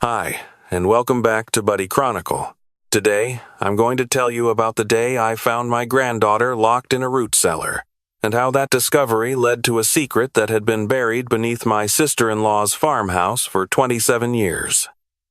Hi, and welcome back to Buddy Chronicle. Today, I'm going to tell you about the day I found my granddaughter locked in a root cellar, and how that discovery led to a secret that had been buried beneath my sister-in-law's farmhouse for 27 years.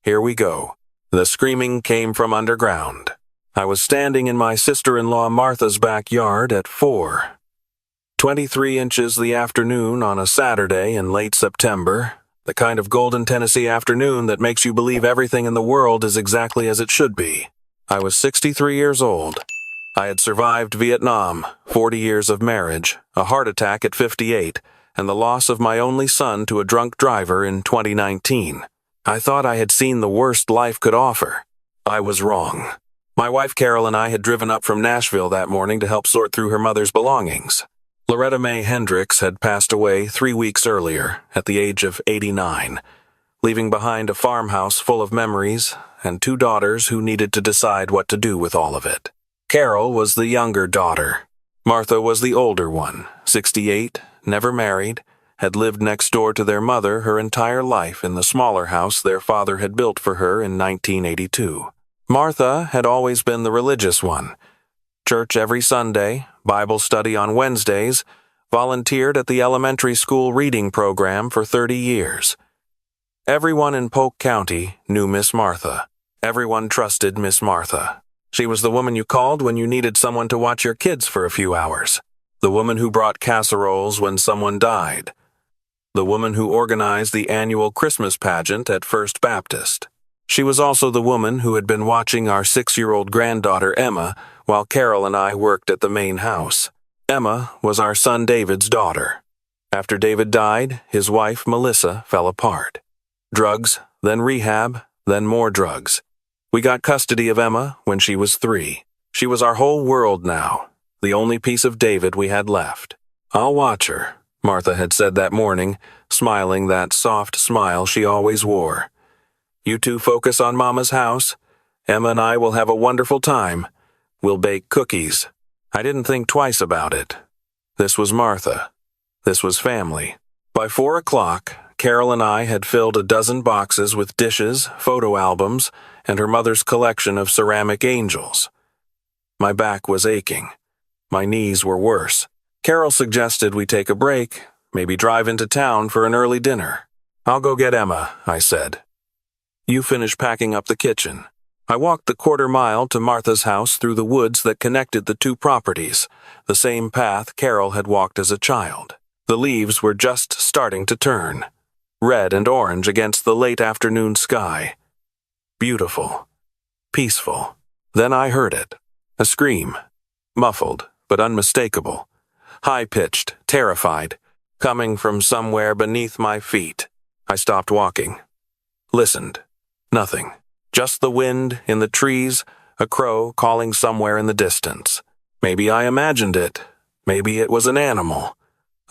Here we go. The screaming came from underground. I was standing in my sister-in-law Martha's backyard at 4:23 inches the afternoon on a Saturday in late September. The kind of golden Tennessee afternoon that makes you believe everything in the world is exactly as it should be. I was 63 years old. I had survived Vietnam, 40 years of marriage, a heart attack at 58, and the loss of my only son to a drunk driver in 2019. I thought I had seen the worst life could offer. I was wrong. My wife Carol and I had driven up from Nashville that morning to help sort through her mother's belongings. Loretta Mae Hendricks had passed away 3 weeks earlier, at the age of 89, leaving behind a farmhouse full of memories and 2 daughters who needed to decide what to do with all of it. Carol was the younger daughter. Martha was the older one, 68, never married, had lived next door to their mother her entire life in the smaller house their father had built for her in 1982. Martha had always been the religious one. Church every Sunday, Bible study on Wednesdays, volunteered at the elementary school reading program for 30 years. Everyone in Polk County knew Miss Martha. Everyone trusted Miss Martha. She was the woman you called when you needed someone to watch your kids for a few hours. The woman who brought casseroles when someone died. The woman who organized the annual Christmas pageant at First Baptist. She was also the woman who had been watching our 6-year-old granddaughter Emma while Carol and I worked at the main house. Emma was our son David's daughter. After David died, his wife Melissa fell apart. Drugs, then rehab, then more drugs. We got custody of Emma when she was 3. She was our whole world now, the only piece of David we had left. "I'll watch her," Martha had said that morning, smiling that soft smile she always wore. "You two focus on Mama's house. Emma and I will have a wonderful time. We'll bake cookies." I didn't think twice about it. This was Martha. This was family. By 4 o'clock, Carol and I had filled a dozen boxes with dishes, photo albums, and her mother's collection of ceramic angels. My back was aching. My knees were worse. Carol suggested we take a break, maybe drive into town for an early dinner. "I'll go get Emma," I said. "You finish packing up the kitchen." I walked the 1/4 mile to Martha's house through the woods that connected the 2 properties, the same path Carol had walked as a child. The leaves were just starting to turn, red and orange against the late afternoon sky. Beautiful. Peaceful. Then I heard it. A scream. Muffled, but unmistakable. High-pitched, terrified, coming from somewhere beneath my feet. I stopped walking. Listened. Nothing. Just the wind in the trees, a crow calling somewhere in the distance. Maybe I imagined it. Maybe it was an animal.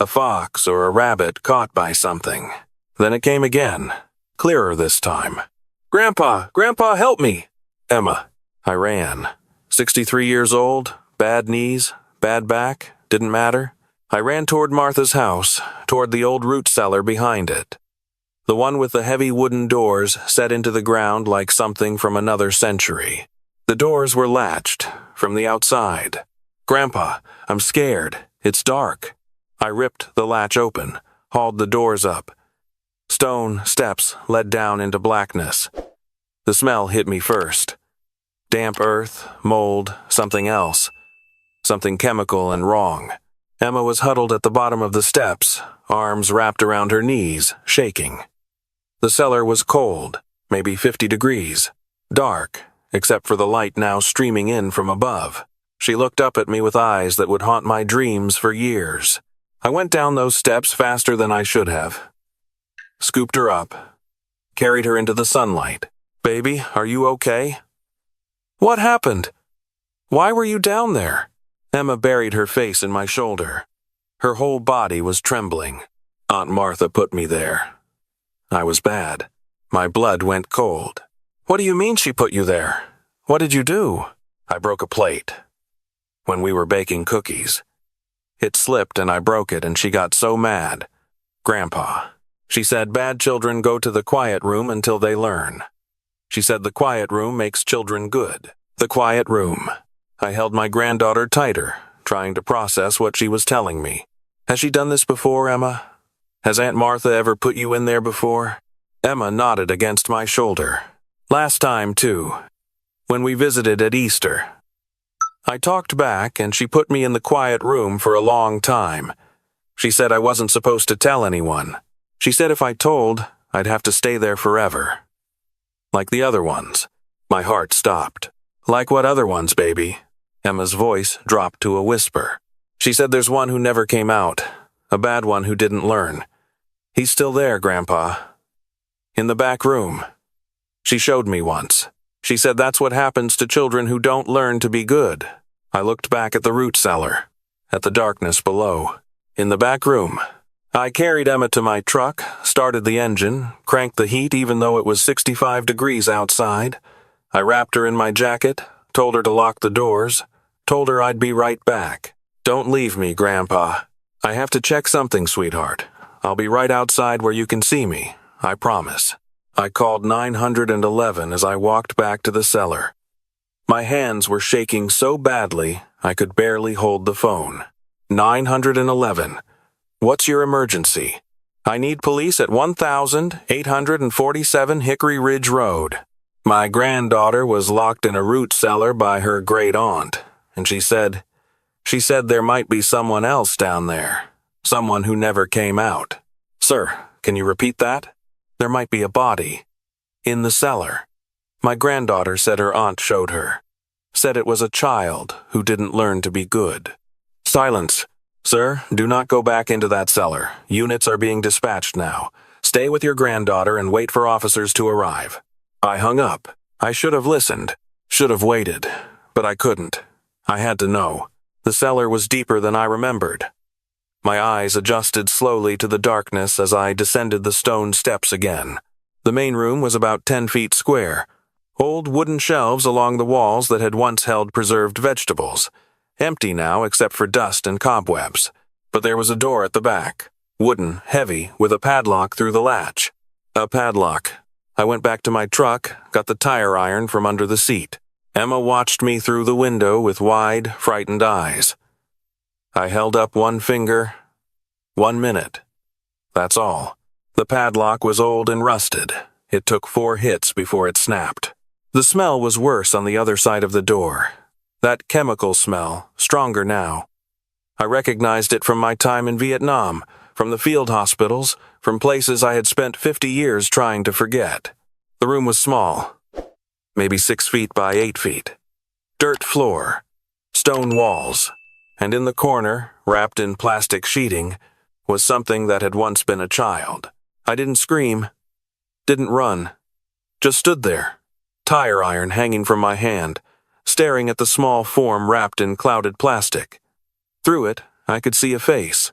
A fox or a rabbit caught by something. Then it came again. Clearer this time. "Grandpa! Grandpa, help me!" "Emma." I ran. 63 years old, bad knees, bad back, didn't matter. I ran toward Martha's house, toward the old root cellar behind it. The one with the heavy wooden doors set into the ground like something from another century. The doors were latched, from the outside. "Grandpa, I'm scared. It's dark." I ripped the latch open, hauled the doors up. Stone steps led down into blackness. The smell hit me first. Damp earth, mold, something else. Something chemical and wrong. Emma was huddled at the bottom of the steps, arms wrapped around her knees, shaking. The cellar was cold, maybe 50 degrees. Dark, except for the light now streaming in from above. She looked up at me with eyes that would haunt my dreams for years. I went down those steps faster than I should have. Scooped her up. Carried her into the sunlight. "Baby, are you okay?" "What happened? Why were you down there?" Emma buried her face in my shoulder. Her whole body was trembling. "Aunt Martha put me there." I was bad. My blood went cold. "What do you mean she put you there? What did you do?" "I broke a plate. When we were baking cookies. It slipped and I broke it and she got so mad. Grandpa, She said bad children go to the quiet room until they learn. She said the quiet room makes children good. The quiet room. I held my granddaughter tighter, trying to process what she was telling me. Has she done this before, Emma? Has Aunt Martha ever put you in there before? Emma nodded against my shoulder. Last time, too. When we visited at Easter. I talked back, and she put me in the quiet room for a long time. She said I wasn't supposed to tell anyone. She said if I told, I'd have to stay there forever. Like the other ones. My heart stopped. Like what other ones, baby? Emma's voice dropped to a whisper. She said there's one who never came out. A bad one who didn't learn. He's still there, Grandpa. In the back room. She showed me once. She said that's what happens to children who don't learn to be good. I looked back at the root cellar. At the darkness below. In the back room. I carried Emma to my truck, started the engine, cranked the heat even though it was 65 degrees outside. I wrapped her in my jacket, told her to lock the doors, told her I'd be right back. Don't leave me, Grandpa. I have to check something, sweetheart. I'll be right outside where you can see me, I promise. I called 911 as I walked back to the cellar. My hands were shaking so badly I could barely hold the phone. 911. What's your emergency? I need police at 1847 Hickory Ridge Road. My granddaughter was locked in a root cellar by her great-aunt, and she said there might be someone else down there, someone who never came out. Sir, can you repeat that? There might be a body. In the cellar. My granddaughter said her aunt showed her. Said it was a child who didn't learn to be good. Silence. Sir, do not go back into that cellar. Units are being dispatched now. Stay with your granddaughter and wait for officers to arrive. I hung up. I should have listened. Should have waited. But I couldn't. I had to know. The cellar was deeper than I remembered. My eyes adjusted slowly to the darkness as I descended the stone steps again. The main room was about 10 feet square. Old wooden shelves along the walls that had once held preserved vegetables. Empty now except for dust and cobwebs. But there was a door at the back. Wooden, heavy, with a padlock through the latch. A padlock. I went back to my truck, got the tire iron from under the seat. Emma watched me through the window with wide, frightened eyes. I held up one finger. 1 minute. That's all. The padlock was old and rusted. It took 4 hits before it snapped. The smell was worse on the other side of the door. That chemical smell, stronger now. I recognized it from my time in Vietnam, from the field hospitals, from places I had spent 50 years trying to forget. The room was small, maybe 6 feet by 8 feet. Dirt floor, stone walls, and in the corner, wrapped in plastic sheeting, was something that had once been a child. I didn't scream, didn't run, just stood there, tire iron hanging from my hand, staring at the small form wrapped in clouded plastic. Through it, I could see a face.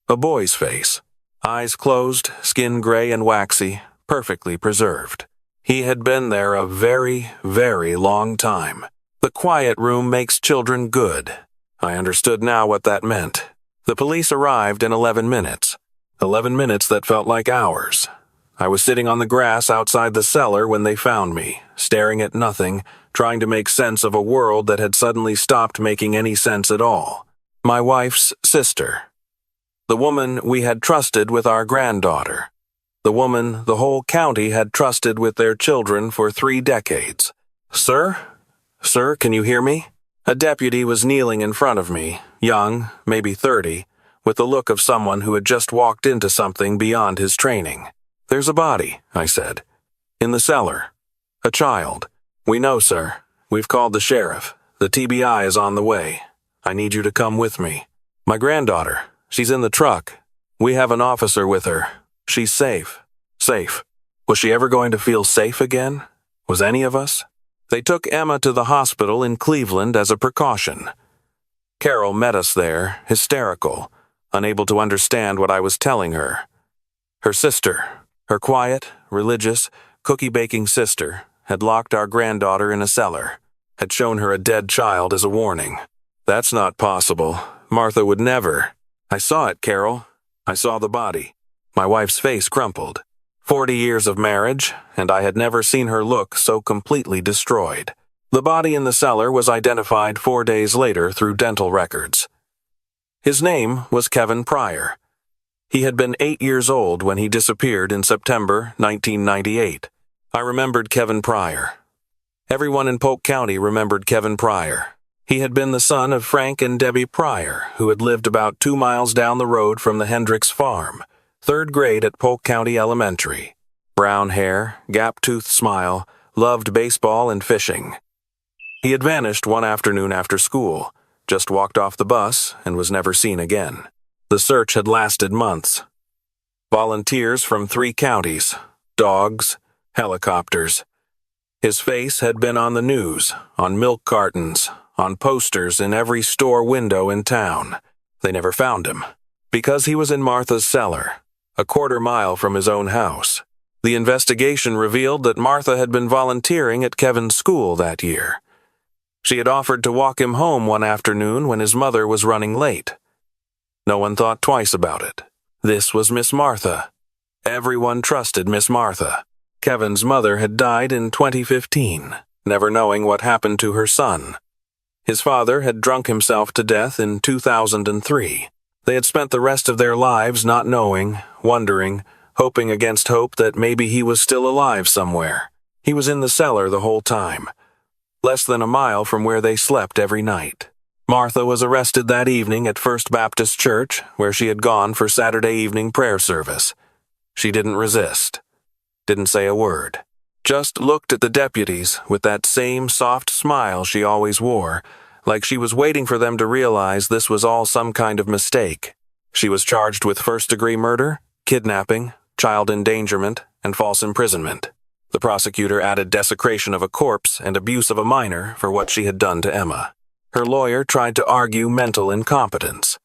A boy's face. Eyes closed, skin gray and waxy, perfectly preserved. He had been there a very, very long time. The quiet room makes children good. I understood now what that meant. The police arrived in 11 minutes. 11 minutes that felt like hours. I was sitting on the grass outside the cellar when they found me, staring at nothing, trying to make sense of a world that had suddenly stopped making any sense at all. My wife's sister. The woman we had trusted with our granddaughter. The woman the whole county had trusted with their children for 3 decades. Sir? Sir, can you hear me? A deputy was kneeling in front of me, young, maybe 30, with the look of someone who had just walked into something beyond his training. There's a body, I said. In the cellar. A child. We know, sir. We've called the sheriff. The TBI is on the way. I need you to come with me. My granddaughter. She's in the truck. We have an officer with her. She's safe. Safe. Was she ever going to feel safe again? Was any of us? They took Emma to the hospital in Cleveland as a precaution. Carol met us there, hysterical, unable to understand what I was telling her. Her sister, her quiet, religious, cookie-baking sister, had locked our granddaughter in a cellar, had shown her a dead child as a warning. That's not possible. Martha would never. I saw it, Carol. I saw the body. My wife's face crumpled. 40 years of marriage, and I had never seen her look so completely destroyed. The body in the cellar was identified 4 days later through dental records. His name was Kevin Pryor. He had been 8 years old when he disappeared in September 1998. I remembered Kevin Pryor. Everyone in Polk County remembered Kevin Pryor. He had been the son of Frank and Debbie Pryor, who had lived about 2 miles down the road from the Hendricks farm, 3rd grade at Polk County Elementary. Brown hair, gap-toothed smile, loved baseball and fishing. He had vanished one afternoon after school, just walked off the bus, and was never seen again. The search had lasted months. Volunteers from 3 counties, dogs, helicopters. His face had been on the news, on milk cartons, on posters in every store window in town. They never found him, because he was in Martha's cellar, a quarter mile from his own house. The investigation revealed that Martha had been volunteering at Kevin's school that year. She had offered to walk him home one afternoon when his mother was running late. No one thought twice about it. This was Miss Martha. Everyone trusted Miss Martha. Kevin's mother had died in 2015, never knowing what happened to her son. His father had drunk himself to death in 2003. They had spent the rest of their lives not knowing, wondering, hoping against hope that maybe he was still alive somewhere. He was in the cellar the whole time, less than a mile from where they slept every night. Martha was arrested that evening at First Baptist Church, where she had gone for Saturday evening prayer service. She didn't resist, didn't say a word, just looked at the deputies with that same soft smile she always wore, like she was waiting for them to realize this was all some kind of mistake. She was charged with first-degree murder, kidnapping, child endangerment, and false imprisonment. The prosecutor added desecration of a corpse and abuse of a minor for what she had done to Emma. Her lawyer tried to argue mental incompetence.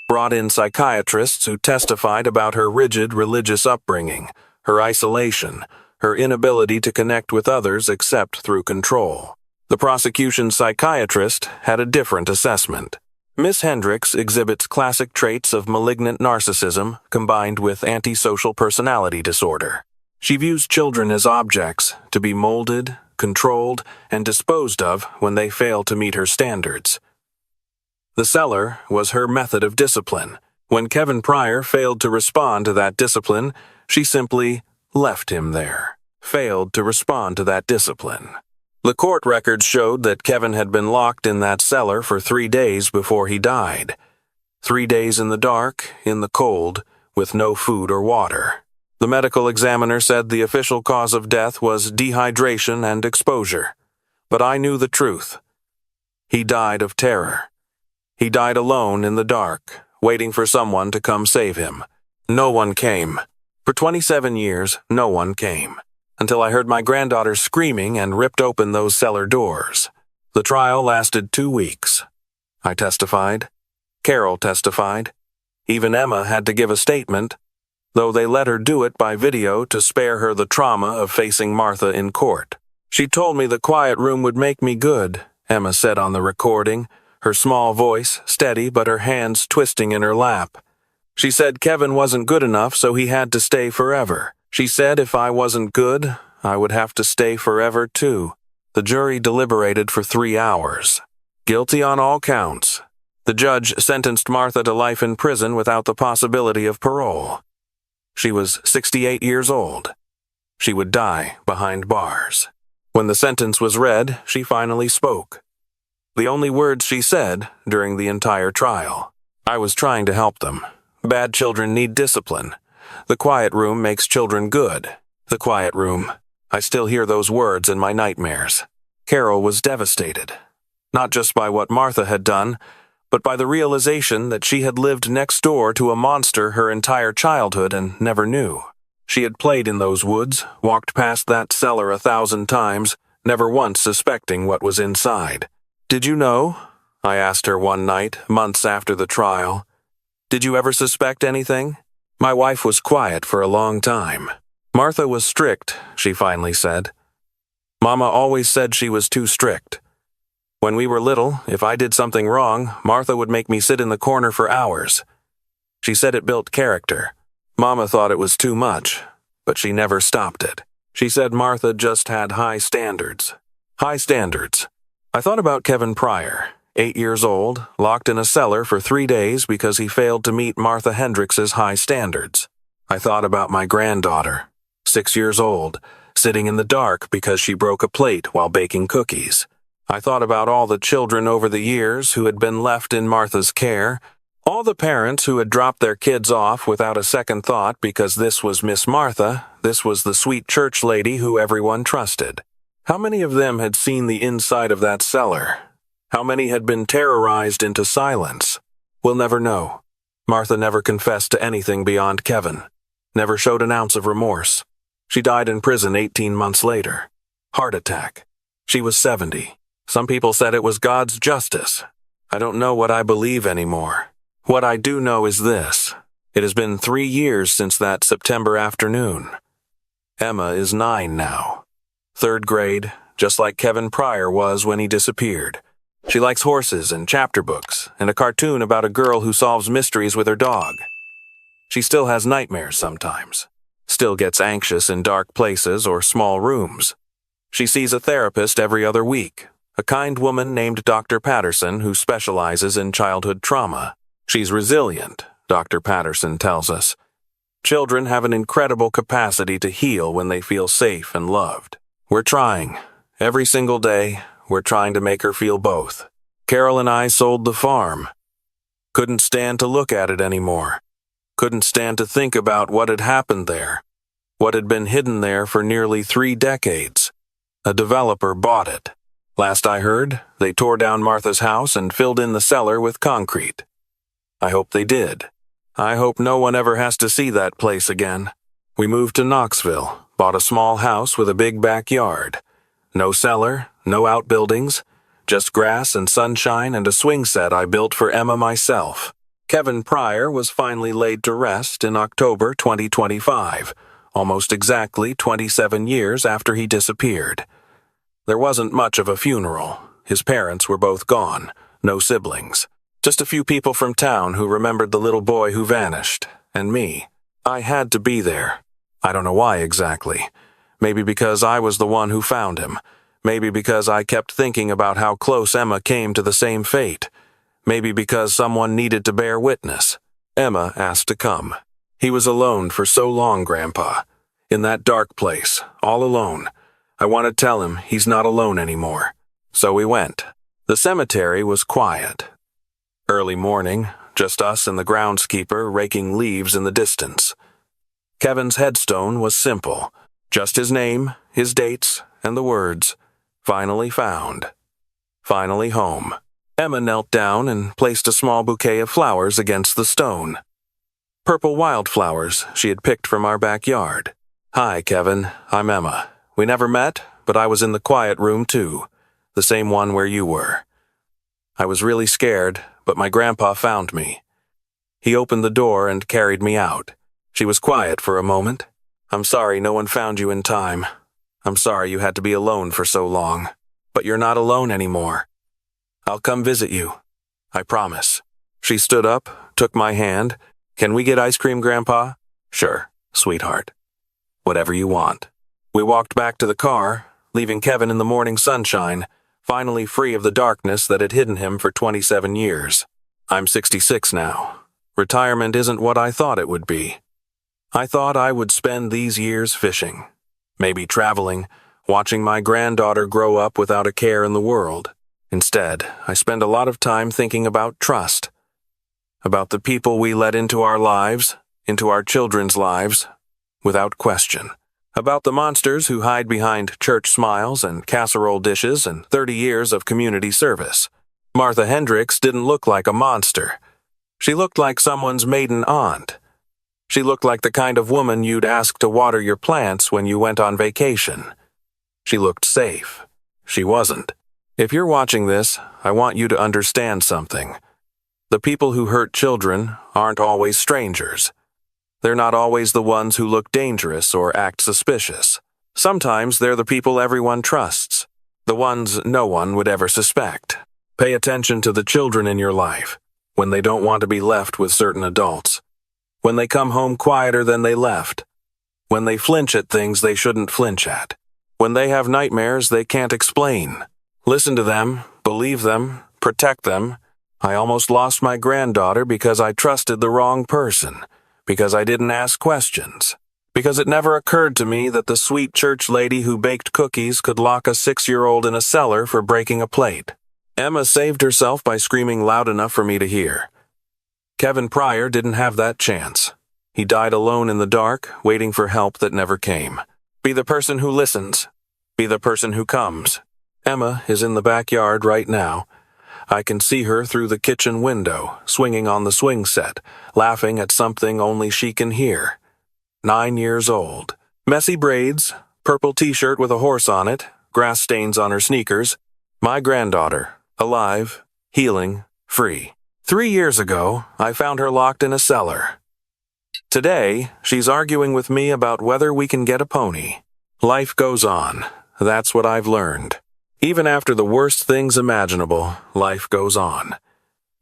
Brought in psychiatrists who testified about her rigid religious upbringing, her isolation, her inability to connect with others except through control. The prosecution's psychiatrist had a different assessment. Miss Hendricks exhibits classic traits of malignant narcissism combined with antisocial personality disorder. She views children as objects to be molded, controlled, and disposed of when they fail to meet her standards. The cellar was her method of discipline. When Kevin Pryor failed to respond to that discipline, she simply left him there. Failed to respond to that discipline. The court records showed that Kevin had been locked in that cellar for 3 days before he died. 3 days in the dark, in the cold, with no food or water. The medical examiner said the official cause of death was dehydration and exposure. But I knew the truth. He died of terror. He died alone in the dark, waiting for someone to come save him. No one came. For 27 years, no one came. Until I heard my granddaughter screaming and ripped open those cellar doors. The trial lasted 2 weeks. I testified. Carol testified. Even Emma had to give a statement, though they let her do it by video to spare her the trauma of facing Martha in court. She told me the quiet room would make me good, Emma said on the recording, her small voice steady but her hands twisting in her lap. She said Kevin wasn't good enough, so he had to stay forever. She said if I wasn't good, I would have to stay forever too. The jury deliberated for 3 hours. Guilty on all counts. The judge sentenced Martha to life in prison without the possibility of parole. She was 68 years old. She would die behind bars. When the sentence was read, she finally spoke. The only words she said during the entire trial. I was trying to help them. Bad children need discipline. The quiet room makes children good. The quiet room. I still hear those words in my nightmares. Carol was devastated. Not just by what Martha had done, but by the realization that she had lived next door to a monster her entire childhood and never knew. She had played in those woods, walked past that cellar 1,000 times, never once suspecting what was inside. "Did you know?" I asked her one night, months after the trial. "Did you ever suspect anything?" My wife was quiet for a long time. Martha was strict, she finally said. Mama always said she was too strict. When we were little, if I did something wrong, Martha would make me sit in the corner for hours. She said it built character. Mama thought it was too much, but she never stopped it. She said Martha just had high standards. High standards. I thought about Kevin Pryor, 8 years old, locked in a cellar for 3 days because he failed to meet Martha Hendricks's high standards. I thought about my granddaughter, 6 years old, sitting in the dark because she broke a plate while baking cookies. I thought about all the children over the years who had been left in Martha's care, all the parents who had dropped their kids off without a second thought because this was Miss Martha, this was the sweet church lady who everyone trusted. How many of them had seen the inside of that cellar? How many had been terrorized into silence? We'll never know. Martha never confessed to anything beyond Kevin, never showed an ounce of remorse. She died in prison 18 months later. Heart attack. She was 70. Some people said it was God's justice. I don't know what I believe anymore. What I do know is this. It has been 3 years since that September afternoon. Emma is 9 now. 3rd grade, just like Kevin Pryor was when he disappeared. She likes horses and chapter books and a cartoon about a girl who solves mysteries with her dog. She still has nightmares sometimes. Still gets anxious in dark places or small rooms. She sees a therapist every other week, a kind woman named Dr. Patterson who specializes in childhood trauma. She's resilient, Dr. Patterson tells us. Children have an incredible capacity to heal when they feel safe and loved. We're trying. Every single day, we're trying to make her feel both. Carol and I sold the farm. Couldn't stand to look at it anymore. Couldn't stand to think about what had happened there. What had been hidden there for nearly 3 decades. A developer bought it. Last I heard, they tore down Martha's house and filled in the cellar with concrete. I hope they did. I hope no one ever has to see that place again. We moved to Knoxville, bought a small house with a big backyard. No cellar, no outbuildings, just grass and sunshine and a swing set I built for Emma myself. Kevin Pryor was finally laid to rest in October 2025, almost exactly 27 years after he disappeared. There wasn't much of a funeral. His parents were both gone, no siblings. Just a few people from town who remembered the little boy who vanished, and me. I had to be there. I don't know why exactly. Maybe because I was the one who found him. Maybe because I kept thinking about how close Emma came to the same fate. Maybe because someone needed to bear witness. Emma asked to come. He was alone for so long, Grandpa. In that dark place, all alone. I want to tell him he's not alone anymore. So we went. The cemetery was quiet. Early morning, just us and the groundskeeper raking leaves in the distance. Kevin's headstone was simple. Just his name, his dates, and the words, "Finally found. Finally home." Emma knelt down and placed a small bouquet of flowers against the stone. Purple wildflowers she had picked from our backyard. "Hi, Kevin. I'm Emma. We never met, but I was in the quiet room too, the same one where you were. I was really scared, but my grandpa found me. He opened the door and carried me out. She was quiet for a moment. I'm sorry no one found you in time. I'm sorry you had to be alone for so long. But you're not alone anymore. I'll come visit you. I promise." She stood up, took my hand. "Can we get ice cream, Grandpa?" "Sure, sweetheart. Whatever you want." We walked back to the car, leaving Kevin in the morning sunshine, finally free of the darkness that had hidden him for 27 years. I'm 66 now. Retirement isn't what I thought it would be. I thought I would spend these years fishing, maybe traveling, watching my granddaughter grow up without a care in the world. Instead, I spend a lot of time thinking about trust, about the people we let into our lives, into our children's lives, without question. About the monsters who hide behind church smiles and casserole dishes and 30 years of community service. Martha Hendricks didn't look like a monster. She looked like someone's maiden aunt. She looked like the kind of woman you'd ask to water your plants when you went on vacation. She looked safe. She wasn't. If you're watching this, I want you to understand something. The people who hurt children aren't always strangers. They're not always the ones who look dangerous or act suspicious. Sometimes they're the people everyone trusts, the ones no one would ever suspect. Pay attention to the children in your life when they don't want to be left with certain adults. When they come home quieter than they left. When they flinch at things they shouldn't flinch at. When they have nightmares they can't explain. Listen to them, believe them, protect them. I almost lost my granddaughter because I trusted the wrong person, because I didn't ask questions, because it never occurred to me that the sweet church lady who baked cookies could lock a 6-year-old in a cellar for breaking a plate. Emma saved herself by screaming loud enough for me to hear. Kevin Pryor didn't have that chance. He died alone in the dark, waiting for help that never came. Be the person who listens. Be the person who comes. Emma is in the backyard right now. I can see her through the kitchen window, swinging on the swing set, laughing at something only she can hear. 9 years old. Messy braids, purple t-shirt with a horse on it, grass stains on her sneakers. My granddaughter, alive, healing, free. 3 years ago, I found her locked in a cellar. Today, she's arguing with me about whether we can get a pony. Life goes on. That's what I've learned. Even after the worst things imaginable, life goes on.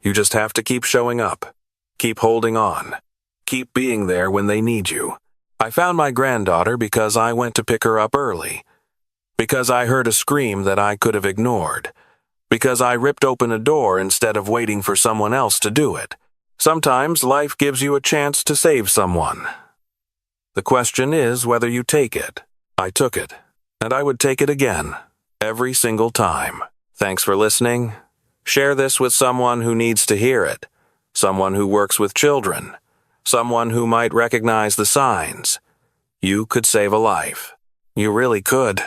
You just have to keep showing up. Keep holding on. Keep being there when they need you. I found my granddaughter because I went to pick her up early. Because I heard a scream that I could have ignored. Because I ripped open a door instead of waiting for someone else to do it. Sometimes life gives you a chance to save someone. The question is whether you take it. I took it, and I would take it again. Every single time. Thanks for listening. Share this with someone who needs to hear it. Someone who works with children. Someone who might recognize the signs. You could save a life. You really could.